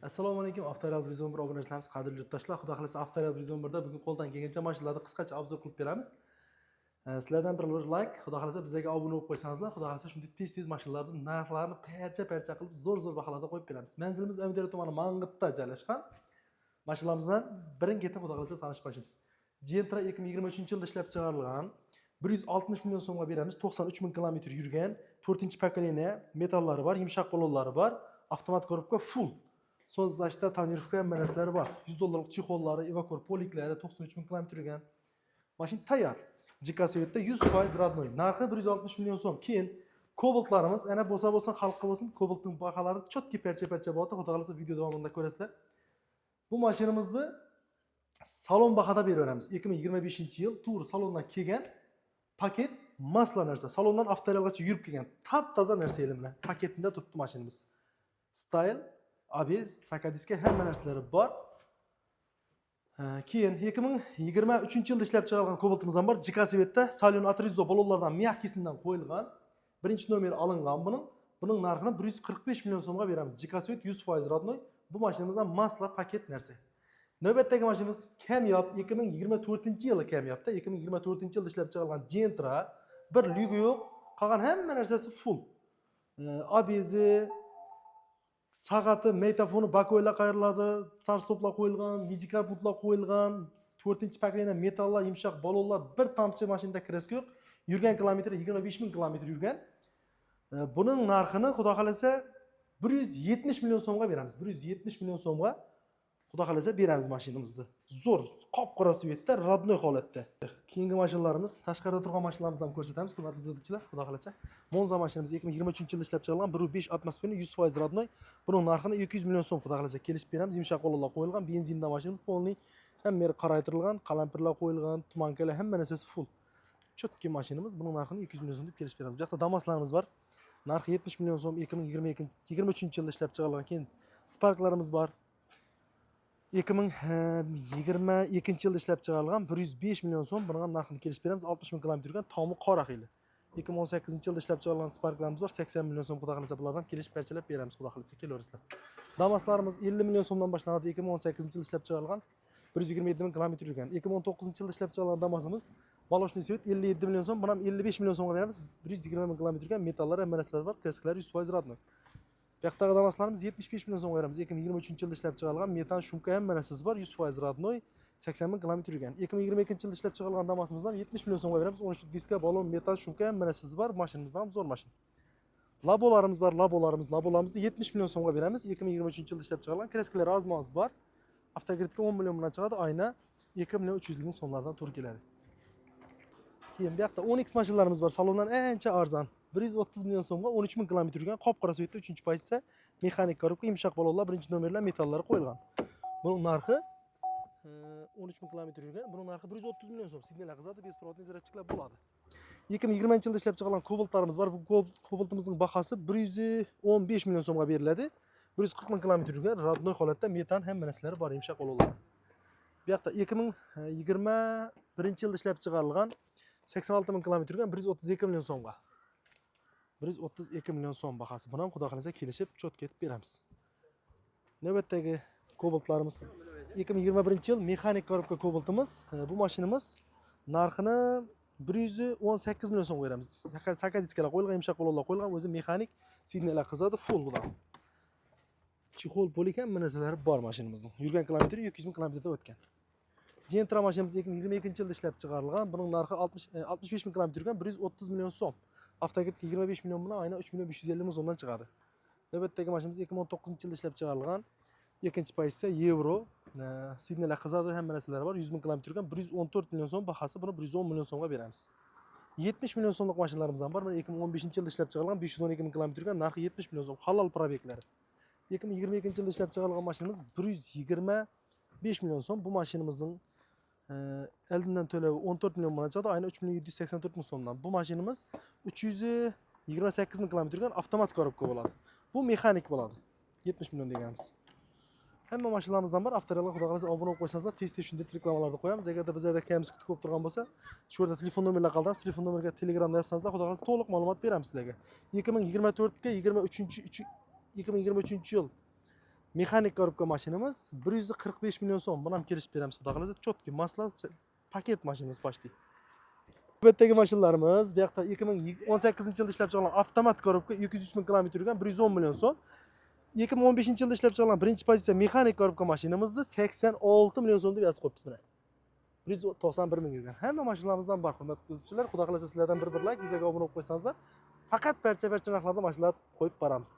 Assalomu alaykum, Avtoreal 111 obunachilarimiz, qadrli yurtdoshlar. Xudo xolasa Avtoreal 111da bugun qo'ldan kelgancha mashinalarni qisqacha obzor qilib beramiz. Sizlardan bir like, xudo xolasa bizga obuna bo'lib qo'ysangizlar, xudo xolasa shunday tez mashinalarning narxlarini parcha qilib zo'r baholarda qo'yib beramiz. Manzilimiz O'mdera tumani Mang'itda joylashgan. Mashinamiz bilan birin-ketin xudo xolasa tanishib boshlaymiz. Gentra 2023-yilda ishlab chiqarilgan 160 million so'mga beramiz. 93 ming kilometr yurgan, 4-pokoleniya metallari bor, yumshoq ballonlari bor, avtomat korobka full. Sozlashda tonirovka narsalari bor. $100 chexollari, evakor poliklari, 93 ming kilometr yurgan. Mashina tayyor. Jikasvetda 100% родной. Narxi 160 million so'm. Keyin kobaltlarimiz, ana bo'lsa xalqqa bo'lsin, kobaltning baholari chotki parcha bo'ladi. Xudo xolasa video davomida ko'rasizlar. Bu mashinamizni salon bahada beraveramiz. 2025-yil tur salondan kelgan paket masla narsa. Salondan avtorealgacha yurib kelgan top-toza narsa bilan paketida turibdi mashinamiz. Style ABS, sakadiska hamma narsalari bor. Keyin 2023-yilda ishlab chiqarilgan kobaltimiz ham bor. Jikasvetda salon atrizo balonlardan miyahkisidan qo'yilgan. Birinchi nomer olingan buning. Buning narxini 145 million so'mga beramiz. Jikasvet 100% родной. Bu mashinamizdan masla paket narsa. Navbatdagi mashinamiz Kamyob 2024-yili Kamyobda 2024-yilda ishlab chiqarilgan Gentra. Bir lyugi yo'q, qolgan hamma narsasi full. ABS Sag'ati, metafoni bakoylar qayriladi, start-stoplar qo'yilgan, midikarbutlar qo'yilgan, 4-pokoleniya metallar, yumshoq balonlar, bir tomchi mashinada kreska yo'q. Yurgan kilometri 25 ming kilometr yurgan. Buning narxini xudo xolasa 170 million so'mga beramiz. 170 million so'mga xudo xolasa beramiz mashinamizni. Zo'r, qop-qora svetda, родной holatda. Keyingi mashinalarimiz, tashqarida turgan mashinalarimizni ham ko'rsatamiz, hurmatli izlovchilar, xudo xolasa. Monza mashinamiz 2023-yilda ishlab chiqarilgan 1.5 atmosferli 100% родной. Buning narxini 200 million so'm xudo xolasa kelishib beramiz. Yumshoq qo'llar qo'yilgan, benzinda mashinamiz polniy, hamma yeri qaraytirilgan, qalampirlar qo'yilgan, tumankalar, hamma narsasi full. Chotki mashinamiz, buning narxini 200 million so'm deb kelishib beramiz. Bu yoqda Damaslarimiz bor. Narxi 70 million so'm 2023-yilda ishlab chiqarilgan. Keyin Sparklarimiz bor. 2022-yilda ishlab chiqarilgan 105 million so'm. Buning narxini kelishib beramiz. 60 ming kilometr yurgan tomi qora xili. 2018-yilda ishlab chiqarilgan Sparklarimiz bor. 80 million so'm xudo xolasa bulardan kelishib parchalab beramiz xudo xolasa. Kelaverasizlar. Damaslarimiz 50 million so'mdan boshlanadi. 2018-yilda ishlab chiqarilgan 127 ming kilometr yurgan. 2019-yilda ishlab chiqarilgan Damasimiz Baloshni Svet 57 million so'm, buni ham 55 million so'mga beramiz. 120 ming kilometr yurgan, metallar, hamma narsalar bor, kresklar 100% родной. Bu yoqdagi Damaslarimiz 75 million so'mga beramiz. 2023-yilda ishlab chiqarilgan metan shumka hamma narsasi bor, 100% родной, 80 ming kilometr yurgan. 2022-yilda ishlab chiqarilgan Damasimizdan 70 million so'mga beramiz. 13 diska, balon, metan shumka hamma narsasi bor, mashinamizdan ham zo'r mashina. Labolarimiz bor, labolarimizni 70 million so'mga beramiz. 2023-yilda ishlab chiqarilgan kreskalar azmamiz bor. Avtogridga 10 million bilan chiqadi, oyna 2 million 300 ming so'mlardan to'g'ri keladi. Keyin bu yoqda 10X mashinalarimiz bor. Salondan ancha arzon. 130 million so'mga 13 ming kilometr yurgan, qop-qora svetda 3-pozitsiya, mexanik korobka, yumshoq balonlar, birinchi nomerlar, metallari qo'yilgan. Buning narxi 13 ming kilometr yurgan. Buning narxi 130 million so'm. Signallar qizadi, bespilotli zaryadchiklar bo'ladi. 2020-yilda ishlab chiqarilgan kobaltlarimiz bor. Bu kobaltimizning bahosi 115 million so'mga beriladi. 140 ming kilometr yurgan, родной holatda metan hamma narsalari bor, yumshoq balonlar. Bu yoqda 2021-yilda ishlab chiqarilgan 86 ming kilometr yurgan 132 million so'mga. 132 million so'm bahosi. Buni ham xudo xolasa kelishib chot ketib beramiz. Navbatdagi kobaltlarimiz 2021-yil mexanik korobka kobaltimiz. Bu mashinamiz narxini 118 million so'mga beramiz. Sakadiskalar qo'yilgan, yumshoq balonlar qo'yilgan, o'zi mexanik, signallar qizadi, full bular. Chexol polik hamma narsalari bor mashinamizning. Yurgan kilometri 200 ming kilometrdan o'tgan. Gentra mashinamiz 2022-yilda ishlab chiqarilgan. Buning narxi 65 ming kilometr yurgan, 130 million so'm. Avtogridga 25 million bilan oyna 3 million 550 ming so'mdan chiqadi. Navbatdagi mashinamiz 2019-yilda ishlab chiqarilgan. Ikkinchi pozitsiya Euro. Signallar qizadi, hamma narsalari bor. 100 ming kilometr yurgan, 114 million so'm bahosi. Buni 110 million so'mga beramiz. 70 million so'mlik mashinalarimiz ham bor. Mana 2015-yilda ishlab chiqarilgan 512 ming kilometr yurgan, narxi 70 million so'm. Halol probeklari. 2022-yilda ishlab chiqarilgan mashinamiz 125 million so'm. Bu mashinamizning oldindan to'lovi 14 million bilan chiqadi, oyna 3 million 784 ming so'mdan. Bu mashinamiz 328 ming kilometr yurgan, avtomat korobka bo'ladi. Bu mexanik bo'ladi. 70 million deganimiz. Hamma mashinalarımızdan bor. Avtorealga xudo xolasa obuna bo'lib qo'ysangizlar, tez shunday reklamalarni qo'yamiz. Agarda bizda kamsiz kutib ko'p turgan bo'lsa, shu yerda telefon nomerlar qoldiramiz. Telefon nomeriga Telegramda yozsangizlar, xudo xolasa to'liq ma'lumot beramiz sizlarga. 2024 ga 2023-yil Mexanik korobka mashinamiz 145 million so'm. Buni ham kelishib beramiz, xudo xolasa. Chotki masla paket mashinamiz почти. Navbatdagi mashinalarimiz bu yoqda 2018-yilda ishlab chiqarilgan avtomat korobka 203 ming kilometr yurgan 110 million so'm. 2015-yilda ishlab chiqarilgan birinchi pozitsiya mexanik korobka mashinamizda 86 million so'm deb yozib qo'yibmiz mana. 191 ming yurgan. Hamma mashinalarimizdan bor, hurmatli kuzatuvchilar. Xudo xolasa sizlardan bir like, bizga obuna bo'lib qo'ysanizlar, faqat parcha-parcha narxlarda mashinalar qo'yib boramiz.